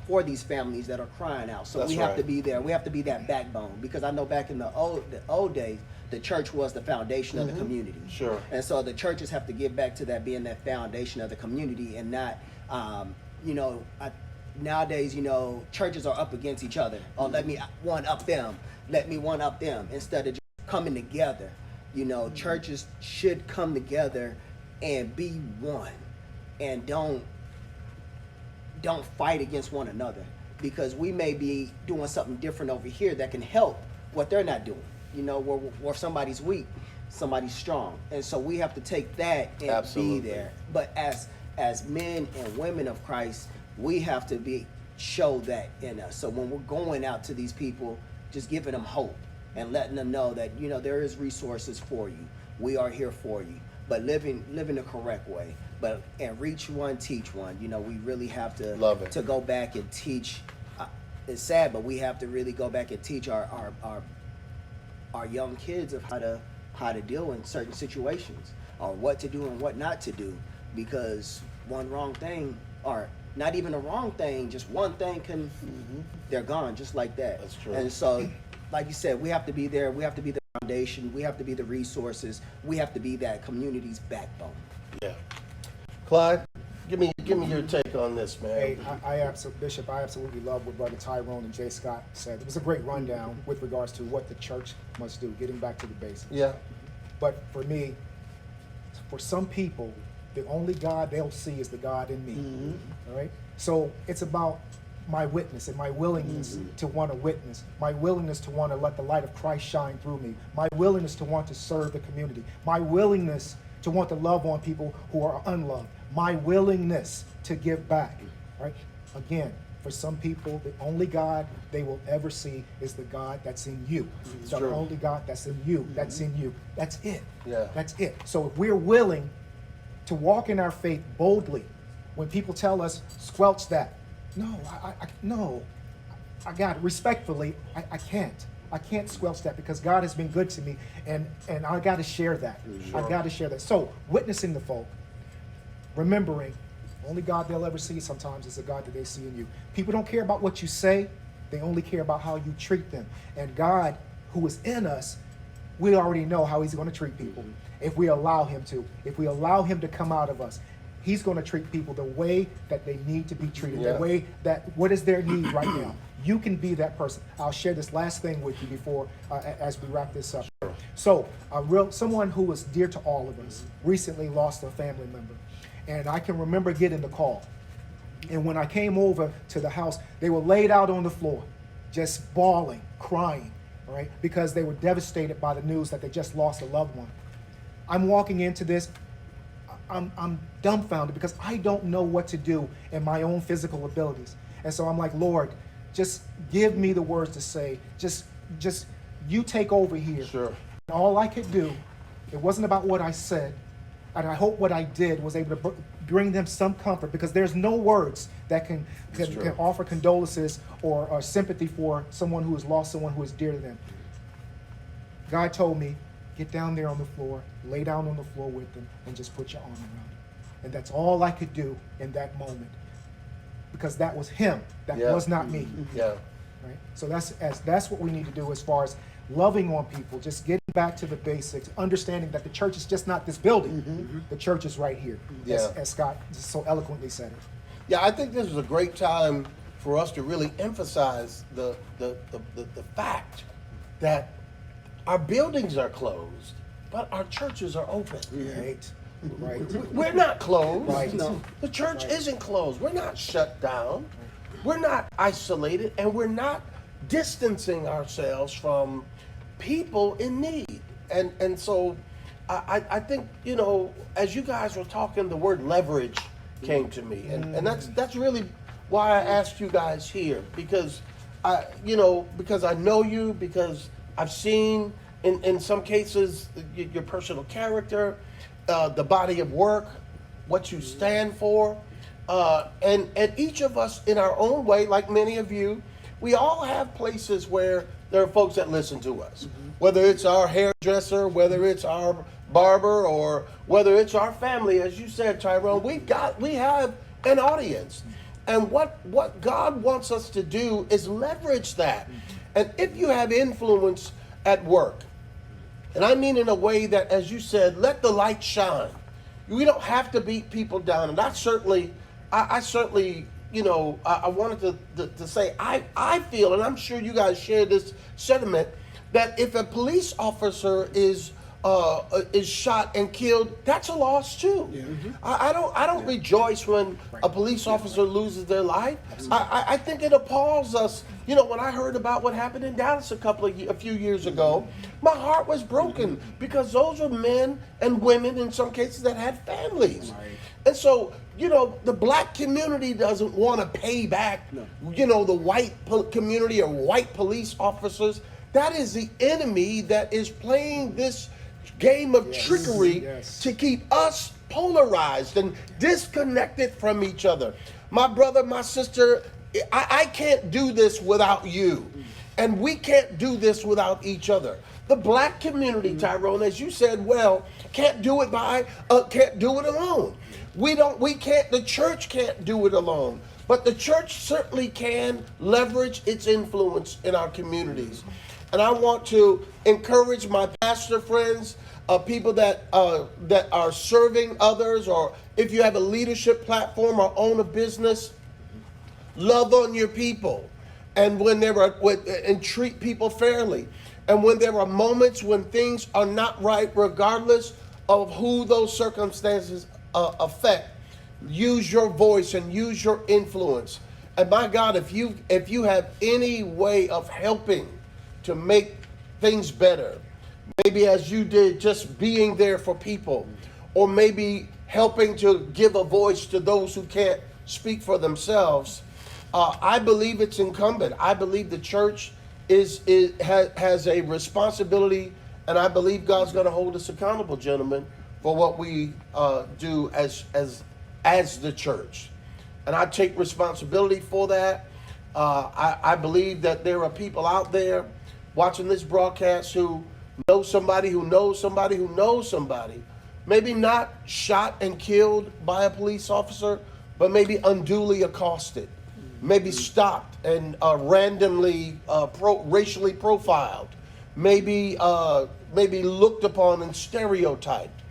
for these families that are crying out. So
That's
we have
right.
to be there. We have to be that backbone, because I know back in the old days, the church was the foundation of the community.
Sure.
And so the churches have to get back to that being that foundation of the community, and not, nowadays, churches are up against each other. Oh, let me one up them. Let me one up them, instead of just coming together. Churches should come together and be one, and don't fight against one another, because we may be doing something different over here that can help what they're not doing. Where somebody's weak, somebody's strong, and so we have to take that and
Absolutely.
be there. But as men and women of Christ, we have to show that in us. So when we're going out to these people, just giving them hope and letting them know that there is resources for you. We are here for you, but living the correct way. And reach one, teach one. We really have to
Love it.
to go back and teach. It's sad, but we have to really go back and teach our young kids of how to deal in certain situations, or what to do and what not to do, because one wrong thing, or not even a wrong thing, just one thing can, they're gone just like that.
That's true.
And so, like you said, we have to be there. We have to be the foundation. We have to be the resources. We have to be that community's backbone.
Yeah. Clyde, give me your take on this, man.
Hey, Bishop, I absolutely love what Brother Tyrone and Jay Scott said. It was a great rundown with regards to what the church must do, getting back to the basics.
Yeah.
But for me, for some people, the only God they'll see is the God in me. All right? So it's about my witness and my willingness to want to witness, my willingness to want to let the light of Christ shine through me, my willingness to want to serve the community, my willingness to want to love on people who are unloved, my willingness to give back. Right? Again, for some people, the only God they will ever see is the God that's in you. The
true.
only God that's in you, that's in you. That's it.
Yeah.
That's it. So if we're willing to walk in our faith boldly, when people tell us, squelch that. No, I got it. Respectfully, I can't. I can't squelch that, because God has been good to me, and I got to share that.
Sure.
I got to share that. So witnessing the folk, remembering, only God they'll ever see sometimes is the God that they see in you. People don't care about what you say. They only care about how you treat them. And God, who is in us, we already know how he's going to treat people if we allow him to. If we allow him to come out of us, he's going to treat people the way that they need to be treated,
Yeah.
the way that, what is their need right now? You can be that person. I'll share this last thing with you before, as we wrap this up. So, someone who was dear to all of us recently lost a family member. And I can remember getting the call. And when I came over to the house, they were laid out on the floor, just bawling, crying, all right, because they were devastated by the news that they just lost a loved one. I'm walking into this, I'm dumbfounded, because I don't know what to do in my own physical abilities. And so I'm like, Lord, just give me the words to say. Just you take over here.
Sure.
And all I could do, it wasn't about what I said, and I hope what I did was able to bring them some comfort, because there's no words that can offer condolences or sympathy for someone who has lost someone who is dear to them. God told me, get down there on the floor, lay down on the floor with them, and just put your arm around them. And that's all I could do in that moment, because that was him. That
Yeah.
was not me.
Yeah.
Right? So that's what we need to do as far as loving on people, just getting back to the basics, understanding that the church is just not this building. The church is right here,
Yeah.
as Scott so eloquently said it.
Yeah, I think this is a great time for us to really emphasize the fact that our buildings are closed, but our churches are open.
Right? Right.
We're not closed.
Right.
No. The church
Right.
isn't closed. We're not shut down. We're not isolated, and we're not distancing ourselves from people in need. And so I think, as you guys were talking, the word leverage came to me. And that's really why I asked you guys here, because because I know you, because I've seen in some cases your personal character, the body of work, what you stand for, and each of us in our own way, like many of you, we all have places where there are folks that listen to us, whether it's our hairdresser, whether it's our barber, or whether it's our family. As you said, Tyrone, we have an audience, And what God wants us to do is leverage that. And if you have influence at work, and I mean in a way that, as you said, let the light shine. We don't have to beat people down. And I certainly, I wanted to say, I feel, and I'm sure you guys share this sentiment, that if a police officer is shot and killed, that's a loss too.
Yeah.
I don't rejoice when a police officer loses their life. I think it appalls us. You know, when I heard about what happened in Dallas a few years ago, my heart was broken because those are men and women in some cases that had families. And so, you know, the black community doesn't want to pay back, you know, the white community or white police officers. That is the enemy that is playing this game of trickery to keep us polarized and disconnected from each other. My brother, my sister, I can't do this without you. And we can't do this without each other. The black community, Tyrone, as you said, well, can't do it alone. The church can't do it alone. But the church certainly can leverage its influence in our communities. And I want to encourage my pastor friends, people that are serving others, or if you have a leadership platform or own a business, love on your people, and and treat people fairly. And when there are moments when things are not right, regardless of who those circumstances affect, use your voice and use your influence. And my God, if you have any way of helping to make things better, maybe as you did, just being there for people, or maybe helping to give a voice to those who can't speak for themselves, I believe it's incumbent. I believe the church has a responsibility, and I believe God's going to hold us accountable, gentlemen, for what we do as the church. And I take responsibility for that. I believe that there are people out there watching this broadcast who know somebody who knows somebody who knows somebody, maybe not shot and killed by a police officer, but maybe unduly accosted, maybe stopped and randomly racially profiled, maybe looked upon and stereotyped.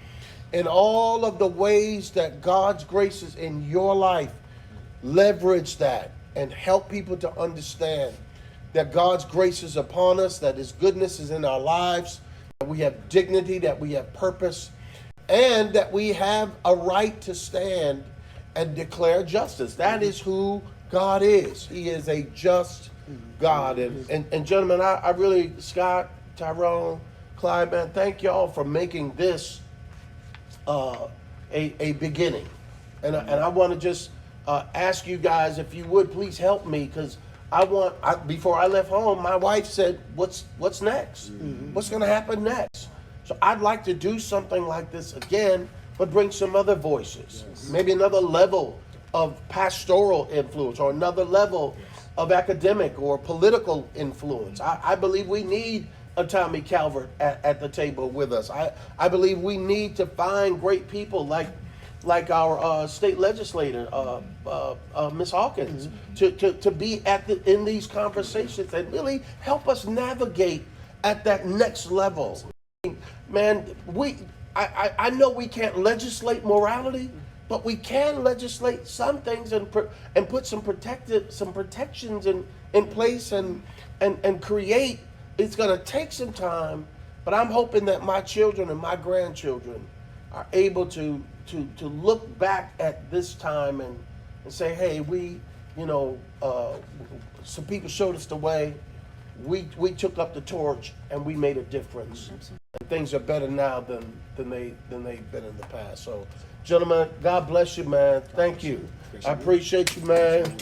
In all of the ways that God's grace is in your life, leverage that and help people to understand that God's grace is upon us, that His goodness is in our lives, that we have dignity, that we have purpose, and that we have a right to stand and declare justice. That is who God is. He is a just God. And gentlemen, I really, Scott, Tyrone, Clyde, man, thank y'all for making this a beginning. And I want to just ask you guys, if you would, please help me, because before I left home, my wife said, what's next? What's going to happen next? So I'd like to do something like this again, but bring some other voices. Maybe another level of pastoral influence, or another level of academic or political influence. I believe we need a Tommy Calvert at the table with us. I believe we need to find great people like our state legislator, Ms. Hawkins, to be in these conversations and really help us navigate at that next level. Man, I know we can't legislate morality, but we can legislate some things and put some protections in place and create. It's going to take some time, but I'm hoping that my children and my grandchildren are able to look back at this time and say, hey, some people showed us the way. We took up the torch and we made a difference. And things are better now than they've been in the past. So, gentlemen, God bless you, man. Thank you. I appreciate you, man.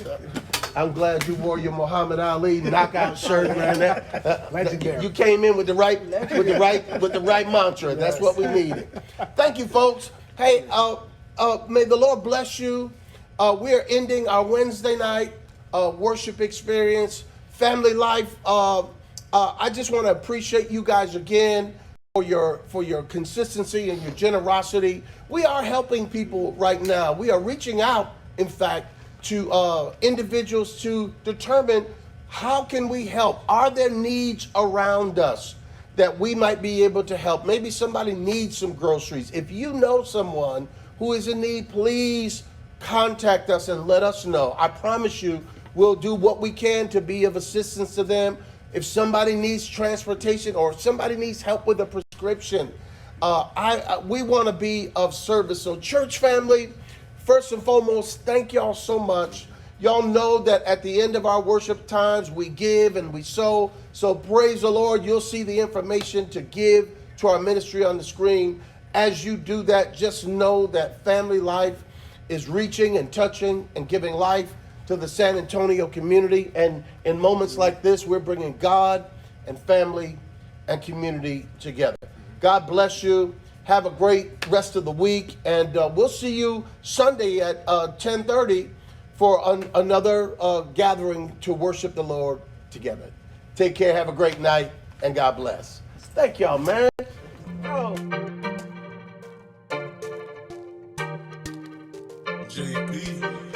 I'm glad you wore your Muhammad Ali knockout shirt, man.
Legendary.
You came in with the right mantra. That's what we needed. Thank you, folks. Hey, may the Lord bless you. We're ending our Wednesday night worship experience, family life. I just want to appreciate you guys again for your consistency and your generosity. We are helping people right now. We are reaching out, in fact, individuals to determine how can we help. Are there needs around us that we might be able to help? Maybe somebody needs some groceries. If you know someone who is in need, please contact us and let us know. I promise you, we'll do what we can to be of assistance to them. If somebody needs transportation or if somebody needs help with a prescription, we want to be of service. So church family, first and foremost, thank y'all so much. Y'all know that at the end of our worship times, we give and we sow. So praise the Lord. You'll see the information to give to our ministry on the screen. As you do that, just know that Family Life is reaching and touching and giving life to the San Antonio community. And in moments like this, we're bringing God and family and community together. God bless you. Have a great rest of the week. And we'll see you Sunday at 10:30 for another gathering to worship the Lord together. Take care. Have a great night. And God bless. Thank y'all, man. Oh.
JP.